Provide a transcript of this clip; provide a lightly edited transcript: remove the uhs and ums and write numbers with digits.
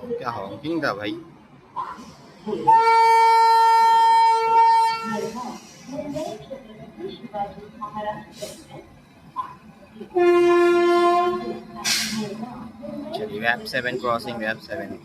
क्या हॉकिंग था भाई। चलिए वैप 7 क्रॉसिंग, वैप 7।